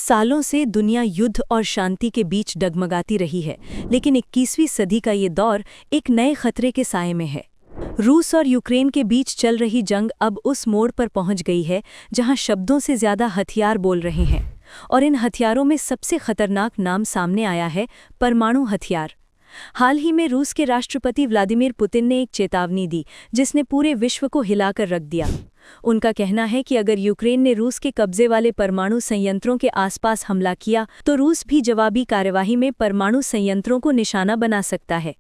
सालों से दुनिया युद्ध और शांति के बीच डगमगाती रही है, लेकिन 21वीं सदी का ये दौर एक नए खतरे के साए में है। रूस और यूक्रेन के बीच चल रही जंग अब उस मोड़ पर पहुंच गई है जहां शब्दों से ज्यादा हथियार बोल रहे हैं, और इन हथियारों में सबसे खतरनाक नाम सामने आया है परमाणु हथियार। हाल ही में रूस के राष्ट्रपति व्लादिमीर पुतिन ने एक चेतावनी दी जिसने पूरे विश्व को हिलाकर रख दिया। उनका कहना है कि अगर यूक्रेन ने रूस के कब्जे वाले परमाणु संयंत्रों के आसपास हमला किया तो रूस भी जवाबी कार्यवाही में परमाणु संयंत्रों को निशाना बना सकता है।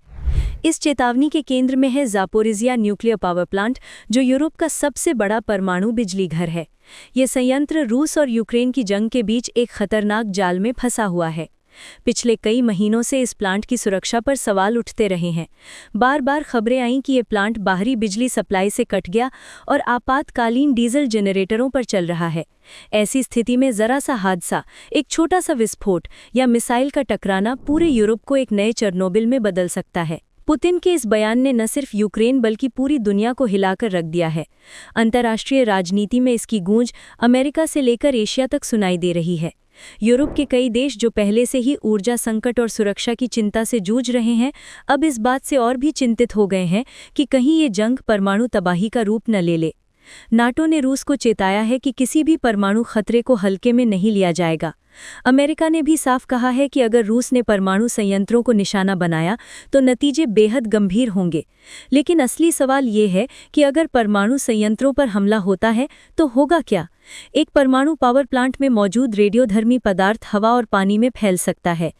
इस चेतावनी के केंद्र में है ज़ापोरिज़िया न्यूक्लियर पावर प्लांट, जो यूरोप का सबसे बड़ा परमाणु बिजली घर है। ये संयंत्र रूस और यूक्रेन की जंग के बीच एक खतरनाक जाल में फंसा हुआ है। पिछले कई महीनों से इस प्लांट की सुरक्षा पर सवाल उठते रहे हैं। बार बार खबरें आईं कि ये प्लांट बाहरी बिजली सप्लाई से कट गया और आपातकालीन डीजल जनरेटरों पर चल रहा है। ऐसी स्थिति में जरा सा हादसा, एक छोटा सा विस्फोट या मिसाइल का टकराना पूरे यूरोप को एक नए चेरनोबिल में बदल सकता है। पुतिन के इस बयान ने न सिर्फ यूक्रेन बल्कि पूरी दुनिया को हिलाकर रख दिया है। अंतर्राष्ट्रीय राजनीति में इसकी गूंज अमेरिका से लेकर एशिया तक सुनाई दे रही है। यूरोप के कई देश जो पहले से ही ऊर्जा संकट और सुरक्षा की चिंता से जूझ रहे हैं, अब इस बात से और भी चिंतित हो गए हैं कि कहीं ये जंग परमाणु तबाही का रूप न ले ले। नाटो ने रूस को चेताया है कि किसी भी परमाणु खतरे को हल्के में नहीं लिया जाएगा। अमेरिका ने भी साफ कहा है कि अगर रूस ने परमाणु संयंत्रों को निशाना बनाया तो नतीजे बेहद गंभीर होंगे। लेकिन असली सवाल ये है कि अगर परमाणु संयंत्रों पर हमला होता है तो होगा क्या? एक परमाणु पावर प्लांट में मौजूद रेडियोधर्मी पदार्थ हवा और पानी में फैल सकता है।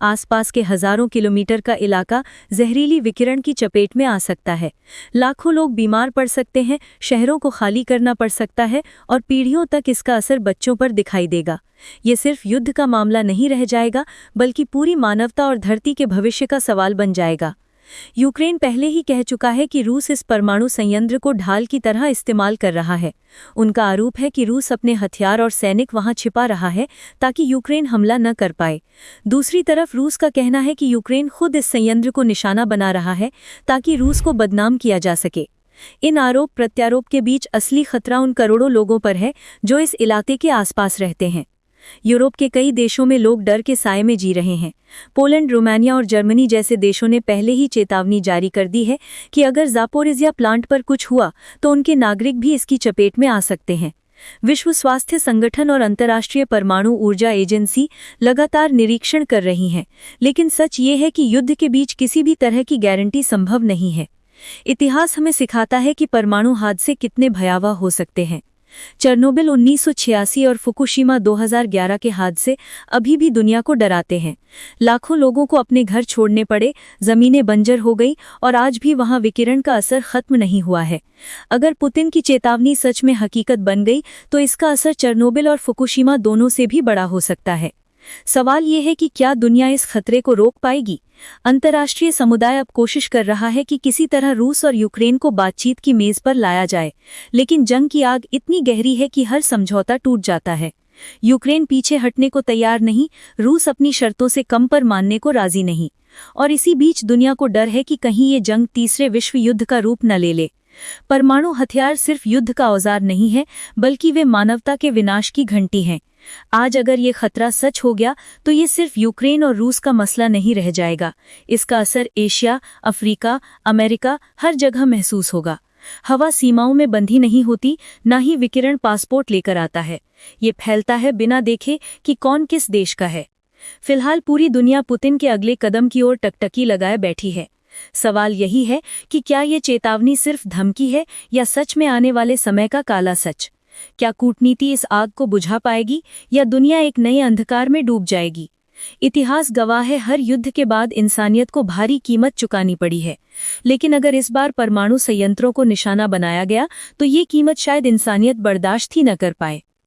आसपास के हजारों किलोमीटर का इलाका जहरीली विकिरण की चपेट में आ सकता है। लाखों लोग बीमार पड़ सकते हैं, शहरों को खाली करना पड़ सकता है और पीढ़ियों तक इसका असर बच्चों पर दिखाई देगा। ये सिर्फ युद्ध का मामला नहीं रह जाएगा, बल्कि पूरी मानवता और धरती के भविष्य का सवाल बन जाएगा। यूक्रेन पहले ही कह चुका है कि रूस इस परमाणु संयंत्र को ढाल की तरह इस्तेमाल कर रहा है। उनका आरोप है कि रूस अपने हथियार और सैनिक वहां छिपा रहा है ताकि यूक्रेन हमला न कर पाए। दूसरी तरफ रूस का कहना है कि यूक्रेन खुद इस संयंत्र को निशाना बना रहा है ताकि रूस को बदनाम किया जा सके। इन आरोप प्रत्यारोप के बीच असली खतरा उन करोड़ों लोगों पर है जो इस इलाके के आसपास रहते हैं। यूरोप के कई देशों में लोग डर के साए में जी रहे हैं। पोलैंड, रोमानिया और जर्मनी जैसे देशों ने पहले ही चेतावनी जारी कर दी है कि अगर ज़ापोरिज़िया प्लांट पर कुछ हुआ तो उनके नागरिक भी इसकी चपेट में आ सकते हैं। विश्व स्वास्थ्य संगठन और अंतर्राष्ट्रीय परमाणु ऊर्जा एजेंसी लगातार निरीक्षण कर रही हैं, लेकिन सच ये है कि युद्ध के बीच किसी भी तरह की गारंटी संभव नहीं है। इतिहास हमें सिखाता है कि परमाणु हादसे कितने भयावह हो सकते हैं। चेरनोबिल 1986 और फुकुशिमा 2011 के हादसे अभी भी दुनिया को डराते हैं। लाखों लोगों को अपने घर छोड़ने पड़े, जमीनें बंजर हो गई और आज भी वहां विकिरण का असर खत्म नहीं हुआ है। अगर पुतिन की चेतावनी सच में हकीकत बन गई तो इसका असर चेरनोबिल और फुकुशिमा दोनों से भी बड़ा हो सकता है। सवाल ये है कि क्या दुनिया इस खतरे को रोक पाएगी? अंतर्राष्ट्रीय समुदाय अब कोशिश कर रहा है कि किसी तरह रूस और यूक्रेन को बातचीत की मेज पर लाया जाए, लेकिन जंग की आग इतनी गहरी है कि हर समझौता टूट जाता है। यूक्रेन पीछे हटने को तैयार नहीं, रूस अपनी शर्तों से कम पर मानने को राजी नहीं, और इसी बीच दुनिया को डर है कि कहीं ये जंग तीसरे विश्व युद्ध का रूप न ले ले। परमाणु हथियार सिर्फ युद्ध का औजार नहीं है, बल्कि वे मानवता के विनाश की घंटी हैं। आज अगर ये खतरा सच हो गया तो ये सिर्फ यूक्रेन और रूस का मसला नहीं रह जाएगा। इसका असर एशिया, अफ्रीका, अमेरिका, हर जगह महसूस होगा। हवा सीमाओं में बंधी नहीं होती, ना ही विकिरण पासपोर्ट लेकर आता है। ये फैलता है बिना देखे कि कौन किस देश का है। फिलहाल पूरी दुनिया पुतिन के अगले कदम की ओर टकटकी लगाए बैठी है। सवाल यही है कि क्या ये चेतावनी सिर्फ धमकी है या सच में आने वाले समय का काला सच? क्या कूटनीति इस आग को बुझा पाएगी या दुनिया एक नए अंधकार में डूब जाएगी? इतिहास गवाह है, हर युद्ध के बाद इंसानियत को भारी कीमत चुकानी पड़ी है, लेकिन अगर इस बार परमाणु संयंत्रों को निशाना बनाया गया तो ये कीमत शायद इंसानियत बर्दाश्त ही न कर पाए।